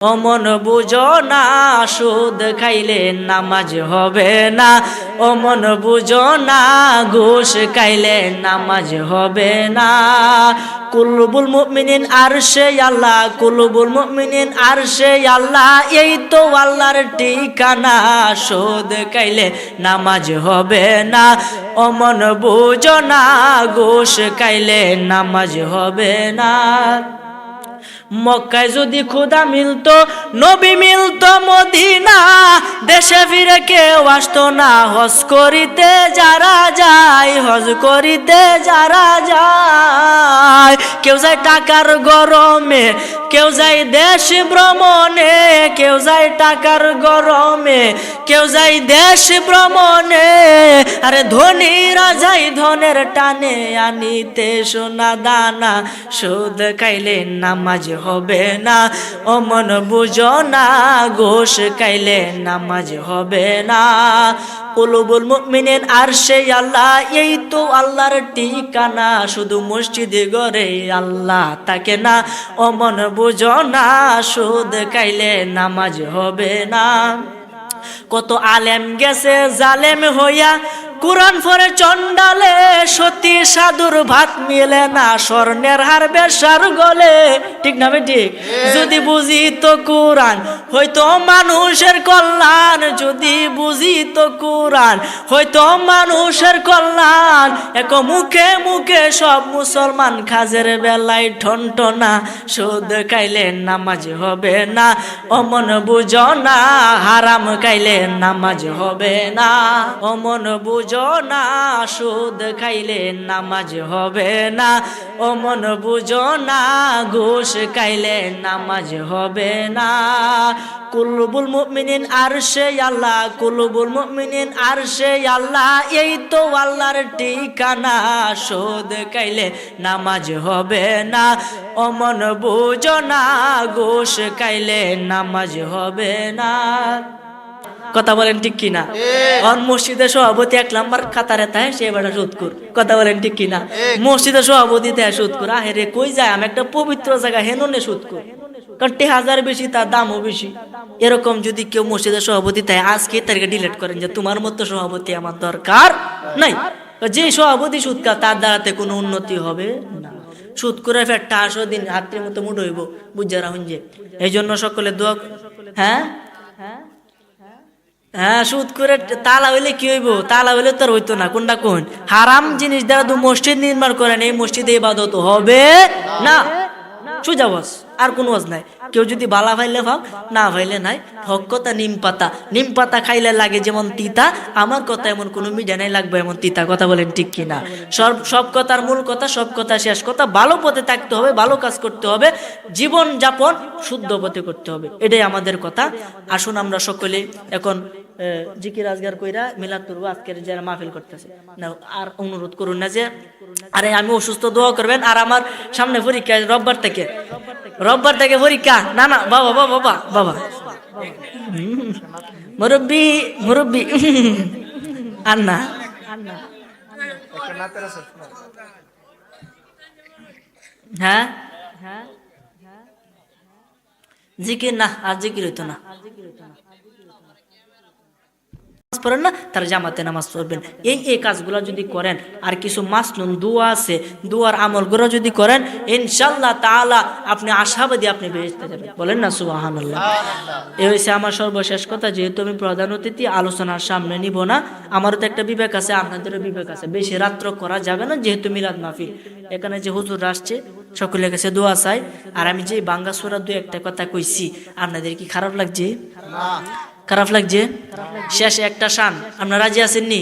অমন বুঝো না, সুদ খাইলে নামাজ হবে না। অমন বুঝো না, ঘুষ খাইলে নামাজ হবে না। কুলুবুল মুমিনিন আরশে আল্লাহ, কুলুবুল মুমিনিন আরশে আল্লাহ, এই তো আল্লাহর ঠিকানা। সুদ খাইলে নামাজ হবে না। অমন বুঝো না, ঘুষ খাইলে নামাজ হবে না। মক্কায় যদি খোদা মিলতো, নবী মিলতো মদিনা, দেশে ফিরে কেউ আসতো না। হজ করিতে যারা যায়, হজ করিতে যারা যায়, কেউ যায় টাকার গরমে, কেউ যায় দেশ ভ্রমণে, কেউ যায় টাকার গরমে, কেউ যায় দেশ ভ্রমণে। আরে ধনীরা যায় ধনের টানে, আনিতে সোনা দানা। সুদ খাইলে নামাজ হবে না। অমন বুঝো না, ঘুষ খাইলে নামাজ হবে না। কুলুবুল মুমিনিন আরশে আল্লাহ, এই তো আল্লাহর ঠিকানা। শুধু মসজিদে ঘরে আল্লাহ থাকে না। অমন বুঝো না, সুদ খাইলে নামাজ হবে না। কত আলেম গেছে জালেম হইয়া, কুরআন পড়ে চন্ডালে, সতী সাধুর ভাত মিলে না, স্বর্ণের হার বেশার গলে। ঠিক না ঠিক? যদি বুঝি তো কুরআন, হয়তো মানুষের কল্যাণ। যদি বুঝি তো কুরআন, হয়তো মানুষের কল্যাণ। এক মুখে মুখে সব মুসলমান, কাজের বেলায় ঠনঠনা। সুদ খাইলে নামাজ হবে না। অমন বুঝো না, হারাম খাইলে নামাজ হবে না। অমন বুঝো না, সুদ খাইলে নামাজ হবে না। অমন বুঝো না, ঘুষ খাইলে নামাজ হবে না। কুলুবুল মুমিনিন আরশে আল্লাহ, কুলুবুল মুমিনিন আরশে আল্লাহ, এই তো আল্লাহর ঠিকানা। সুদ খাইলে নামাজ হবে না। অমন বুঝো না, ঘুষ খাইলে নামাজ হবে না। কথা বলেন ঠিক কিনা? অন মসজিদের সভাপতি 1 নাম্বার কাতারে তাই সে বেটা সুদকুর। কথা বলেন ঠিক কিনা? মসজিদের সভাপতি তাই সুদকুর। আহেরে কই যায়, আমি একটা পবিত্র জায়গা হেননে সুদকুর, কারণ 1000 বেশি, তার দামও বেশি। এরকম যদি কেউ মসজিদের সভাপতি তাই আজকে তারিখে ডিলিট করেন যে তোমার মতো সভাপতি আমার দরকার নাই। যে সভাপতি সুদকা, তার দ্বারাতে কোনো উন্নতি হবে না। সুদ করে ফেরটা 8 দিন হাতের মতো মুড হইব, বুঝা রাখুন যে। এই জন্য সকলে দোয়া। হ্যাঁ হ্যাঁ, সুদ করে তালা হইলে কি হইব? তালা হইলে তো হইতো না। কোনটা কোন হারাম জিনিস দ্বারা তো মসজিদ নির্মাণ করেন, এই মসজিদে ইবাদত হবে না। সোজা ওয়াজ, আর কোন ওয়াজ নাই। কেউ যদি বালা ভাইলে ভাব, না ভাইলে নাই। হক কথা নিম পাতা, নিম পাতা খাইলে লাগে যেমন তিতা, আমার কথা এমন কোনো মিডিয়া নাই লাগবে এমন তিতা। কথা বলেন ঠিক কিনা? সব কথার মূল কথা, সব কথা শেষ কথা, ভালো পথে থাকতে হবে, ভালো কাজ করতে হবে, জীবন যাপন শুদ্ধ পথে করতে হবে, এটাই আমাদের কথা। আসুন আমরা সকলে এখন জিকির আজগার কইরা মিলাদ করবো। আজকের যারা মাহফিল করতেছে না, আর অনুরোধ করুন না যে আরে আমি অসুস্থ, দোয়া করবেন। আর আমার সামনে পরীক্ষা রোববার থেকে পরীক্ষা। না না বাবা বাবা বাবা বাবা, মুরব্বি মুরব্বি আর না। হ্যাঁ জিকির না, আর জিকির হইতো না। পড়েন না, তারা জামাতে নামাজ পড়বেন। এই কাজগুলো যদি করেন, আর কিছু মাসনুন দোয়া আছে, দোয়ার আমলগুলো যদি করেন, ইনশাআল্লাহ তাআলা আপনি আশাবাদী, আপনি বেহেশতে যাবেন। বলেন না সুবহানাল্লাহ। এই হইছে আমার সর্বশেষ কথা। যেহেতু আমি প্রধান অতিথি, আলোচনার সামনে নিব না। আমারও তো একটা বিবেক আছে, আপনাদেরও বিবেক আছে। বেশি রাত্র করা যাবে না, যেহেতু মিলাদ মাহফিল। এখানে যে হুজুর আসছে, সকলের কাছে দোয়া চাই। আর আমি যে বাংলা সূরা 2-1 কথা কইছি, আপনাদের কি খারাপ লাগছে? খারাপ লাগছে? শেষে একটা শান, আপনারা রাজি আছেন নি?